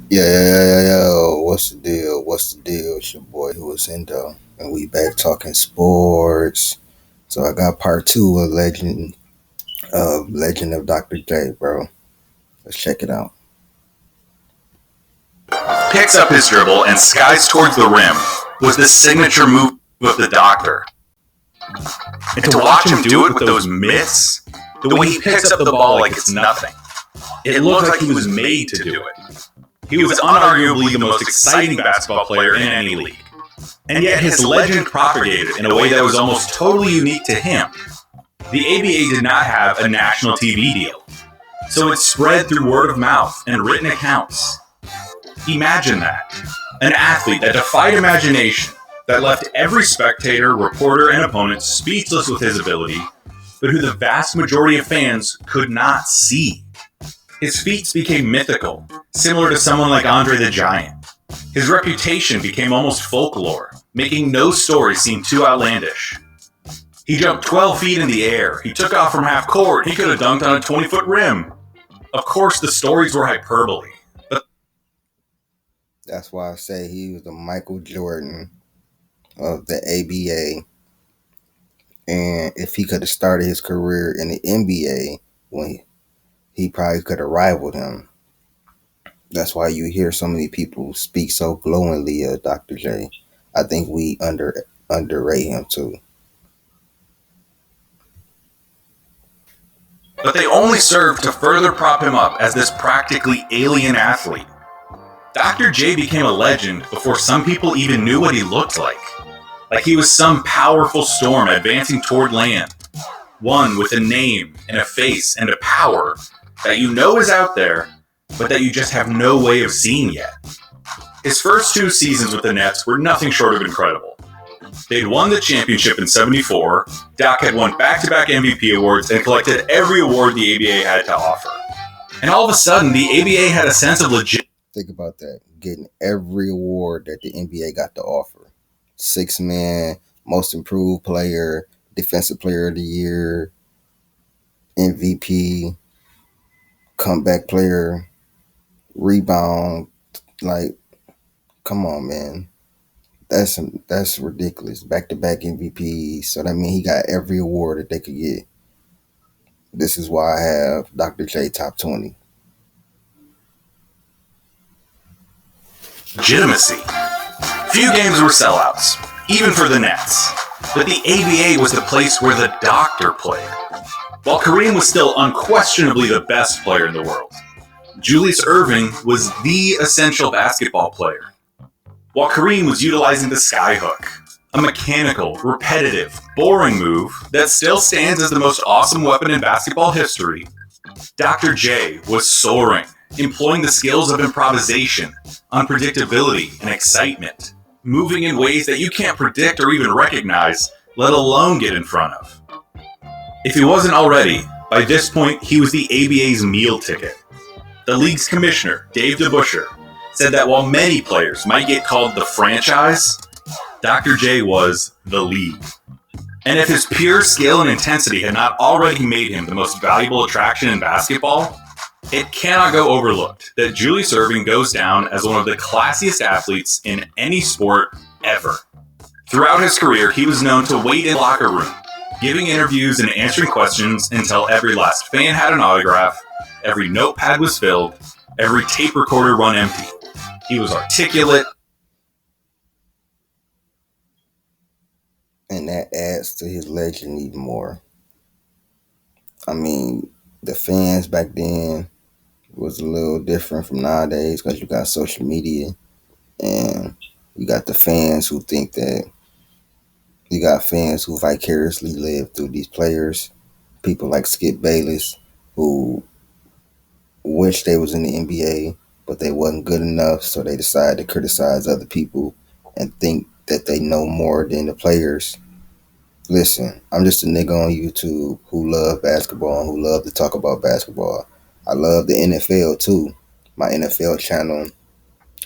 Yeah. What's the deal? What's the deal? It's your boy who was in though, and we back talking sports. So I got part two of Legend of Dr. J, bro. Let's check it out. Picks up his dribble and skies towards the rim was the signature move of the Doctor. And to watch him do it with those mitts, the way he picks up the ball like it's nothing, it looked like he was made to do it. He was unarguably the most exciting basketball player in any league. And yet his legend propagated in a way that was almost totally unique to him. The ABA did not have a national TV deal, so it spread through word of mouth and written accounts. Imagine that. An athlete that defied imagination, that left every spectator, reporter, and opponent speechless with his ability, but who the vast majority of fans could not see. His feats became mythical, similar to someone like Andre the Giant. His reputation became almost folklore, making no story seem too outlandish. He jumped 12 feet in the air, he took off from half court, he could have dunked on a 20-foot rim. Of course, the stories were hyperbole. That's why I say he was the Michael Jordan of the ABA. And if he could have started his career in the NBA, when he probably could have rivaled him. That's why you hear so many people speak so glowingly of Dr. J. I think we underrate him too. But they only served to further prop him up as this practically alien athlete. Dr. J became a legend before some people even knew what he looked like. Like he was some powerful storm advancing toward land. One with a name and a face and a power that you know is out there, but that you just have no way of seeing yet. His first 2 seasons with the Nets were nothing short of incredible. They'd won the championship in '74, Doc had won back-to-back MVP awards and collected every award the ABA had to offer. And all of a sudden, the ABA had a sense of legit. Think about that. Getting every award that the NBA got to offer. 6-man, most improved player, defensive player of the year, MVP, comeback player, rebound. Like, come on, man. That's ridiculous. Back-to-back MVP. So that means he got every award that they could get. This is why I have Dr. J top 20. Legitimacy. Few games were sellouts, even for the Nets. But the ABA was the place where the Doctor played. While Kareem was still unquestionably the best player in the world, Julius Erving was the essential basketball player. While Kareem was utilizing the skyhook, a mechanical, repetitive, boring move that still stands as the most awesome weapon in basketball history, Dr. J was soaring, employing the skills of improvisation, unpredictability, and excitement, moving in ways that you can't predict or even recognize, let alone get in front of. If he wasn't already, by this point he was the ABA's meal ticket. The league's commissioner, Dave DeBusschere, said that while many players might get called the franchise, Dr. J was the league. And if his pure skill and intensity had not already made him the most valuable attraction in basketball, it cannot go overlooked that Julius Erving goes down as one of the classiest athletes in any sport ever. Throughout his career, he was known to wait in the locker room, giving interviews and answering questions until every last fan had an autograph, every notepad was filled, every tape recorder run empty. He was articulate. And that adds to his legend even more. I mean, the fans back then was a little different from nowadays because you got social media and you got the fans who think that you got fans who vicariously live through these players. People like Skip Bayless who wish they was in the NBA, but they wasn't good enough, so they decided to criticize other people and think that they know more than the players. Listen, I'm just a nigga on YouTube who love basketball and who love to talk about basketball. I love the NFL too. My NFL channel.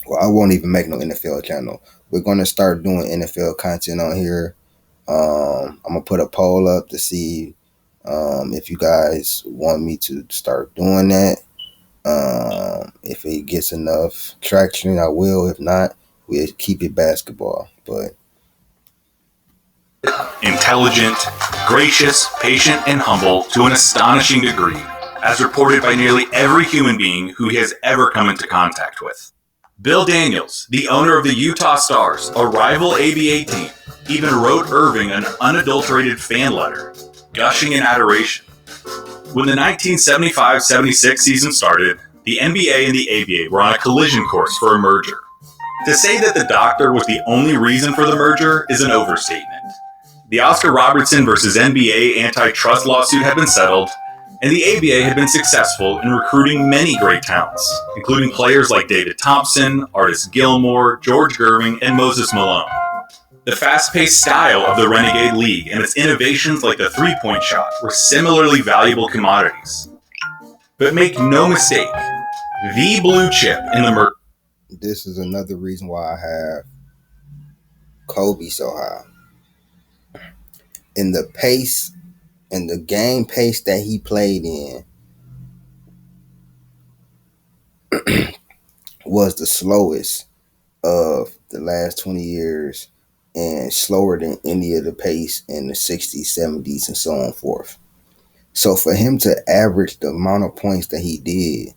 Well, I won't even make no NFL channel. We're gonna start doing NFL content on here. I'm gonna put a poll up to see if you guys want me to start doing that. If it gets enough traction, I will. If not, we'll keep it basketball. But Intelligent, gracious, patient, and humble to an astonishing degree, as reported by nearly every human being who he has ever come into contact with. Bill Daniels, the owner of the Utah Stars, a rival ABA team, even wrote Irving an unadulterated fan letter, gushing in adoration. When the 1975-76 season started, the NBA and the ABA were on a collision course for a merger. To say that the doctor was the only reason for the merger is an overstatement. The Oscar Robertson versus NBA antitrust lawsuit had been settled, and the ABA had been successful in recruiting many great talents, including players like David Thompson, Artis Gilmore, George Gerving, and Moses Malone. The fast-paced style of the Renegade League and its innovations like the three-point shot were similarly valuable commodities. But make no mistake, the blue chip in the merger. this is another reason why I have Kobe so high. In the pace, in the game pace that he played in, was the slowest of the last 20 years and slower than any of the pace in the 60s, 70s, and so on forth. So for him to average the amount of points that he did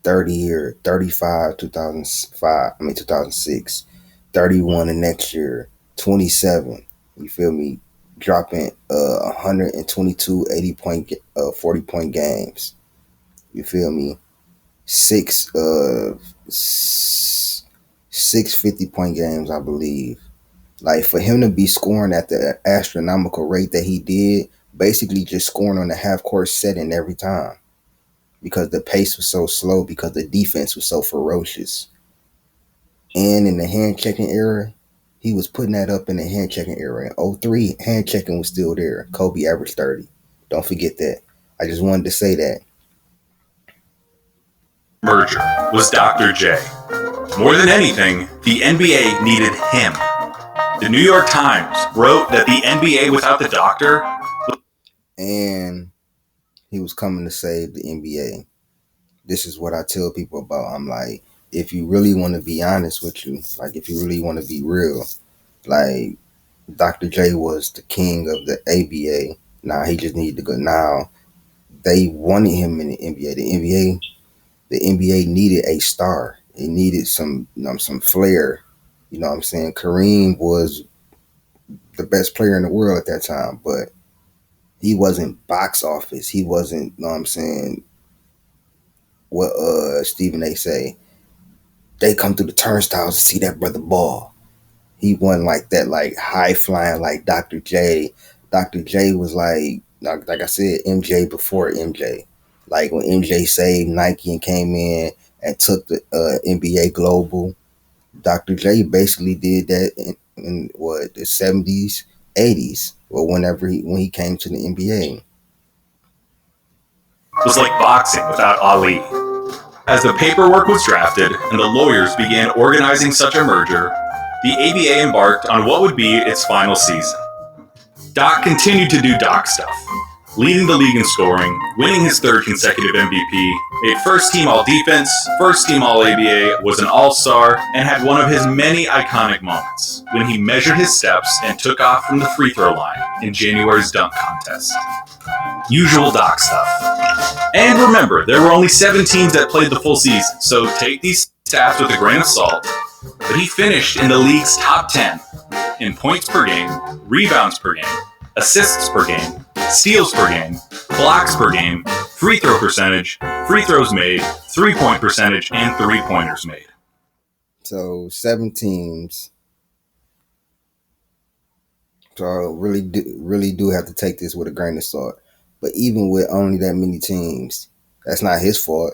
30 or 35, 2006, 31 the next year, 27, you feel me? Dropping 122 80 point 40 point games. You feel me? Six 50 point games, I believe. Like for him to be scoring at the astronomical rate that he did, basically just scoring on the half court setting every time because the pace was so slow because the defense was so ferocious. And in the hand checking era, he was putting that up in the hand checking era. In '03, hand checking was still there. Kobe averaged 30. Don't forget that. I just wanted to say that. Merger was Dr. J. More than anything, the NBA needed him. The New York Times wrote that the NBA without the doctor. And he was coming to save the NBA. This is what I tell people about. I'm like, if you really want to be honest with you, like if you really want to be real, like Dr. J was the king of the ABA. Now he just needed to go. Now they wanted him in the NBA. The NBA needed a star. It needed some, some flair. You know what I'm saying? Kareem was the best player in the world at that time, but he wasn't box office. He wasn't, you know what I'm saying, what Stephen A say. They come through the turnstiles to see that brother ball. He wasn't like that, like high flying like Dr. J. Dr. J was like I said, MJ before MJ. Like when MJ saved Nike and came in and took the NBA global, Dr. J basically did that in what the 70s, 80s, or when he came to the NBA. Was like boxing without Ali. As the paperwork was drafted and the lawyers began organizing such a merger, the ABA embarked on what would be its final season. Doc continued to do Doc stuff, leading the league in scoring, winning his third consecutive MVP, made first team All Defense, first team All ABA, was an All-Star, and had one of his many iconic moments when he measured his steps and took off from the free throw line in January's dunk contest. Usual Doc stuff. And remember, there were only 7 teams that played the full season, so take these stats with a grain of salt. But he finished in the league's top 10 in points per game, rebounds per game, assists per game, steals per game, blocks per game, free throw percentage, free throws made, three-point percentage, and three-pointers made. So 7 teams. So I really do have to take this with a grain of salt. But even with only that many teams, that's not his fault.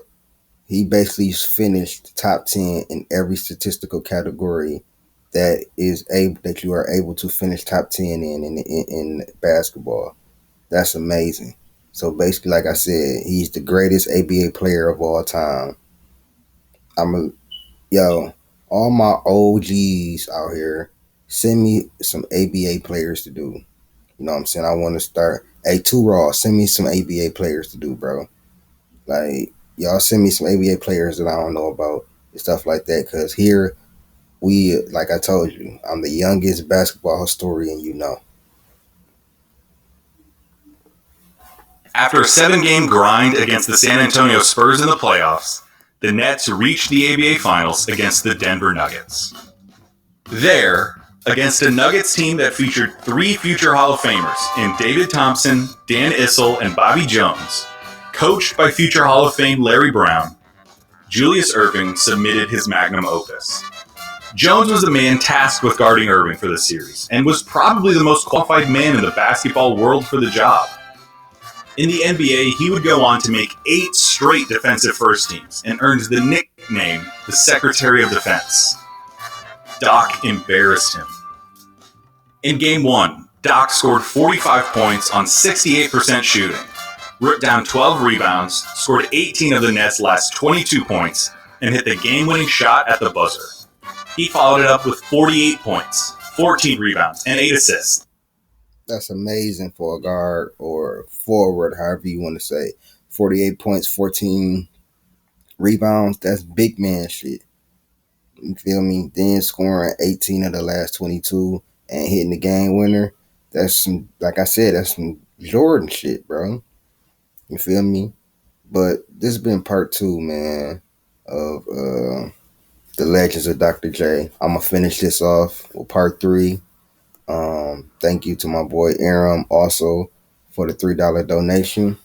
He basically finished top 10 in every statistical category that you are able to finish top 10 in basketball. That's amazing. So basically, like I said, he's the greatest ABA player of all time. I'm a yo, all my OGs out here, send me some ABA players to do. You know what I'm saying? I want to start. Hey, Two Raw, send me some ABA players to do, bro. Like Y'all send me some ABA players that I don't know about and stuff like that. Cause here we, like I told you, I'm the youngest basketball historian you know. After a 7-game grind against the San Antonio Spurs in the playoffs, the Nets reached the ABA Finals against the Denver Nuggets. There, against a Nuggets team that featured 3 future Hall of Famers in David Thompson, Dan Issel, and Bobby Jones, coached by future Hall of Fame Larry Brown, Julius Erving submitted his magnum opus. Jones was the man tasked with guarding Irving for the series, and was probably the most qualified man in the basketball world for the job. In the NBA, he would go on to make 8 straight defensive first teams and earned the nickname the Secretary of Defense. Doc embarrassed him. In Game 1, Doc scored 45 points on 68% shooting, ripped down 12 rebounds, scored 18 of the Nets' last 22 points, and hit the game-winning shot at the buzzer. He followed it up with 48 points, 14 rebounds, and 8 assists. That's amazing for a guard or forward, however you want to say. 48 points, 14 rebounds. That's big man shit. You feel me? Then scoring 18 of the last 22 and hitting the game winner. That's some, like I said, that's some Jordan shit, bro. You feel me? But this has been part 2, man, of the Legends of Dr. J. I'm gonna finish this off with part 3. Thank you to my boy Aram also for the $3 donation.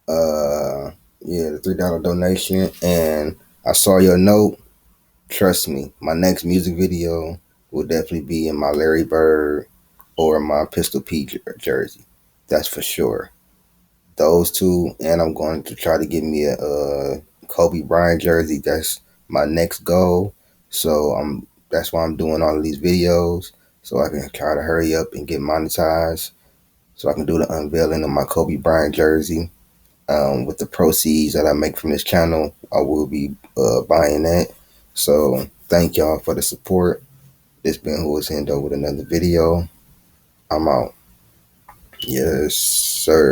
The $3 donation. And I saw your note. Trust me, my next music video will definitely be in my Larry Bird or my Pistol Pete jersey. That's for sure. Those 2, and I'm going to try to get me a Kobe Bryant jersey. That's my next goal. So that's why I'm doing all of these videos, so I can try to hurry up and get monetized, so I can do the unveiling of my Kobe Bryant jersey. With the proceeds that I make from this channel, I will be buying that. So thank y'all for the support. This been Who Is Hendo with another video. I'm out. Yes, sir.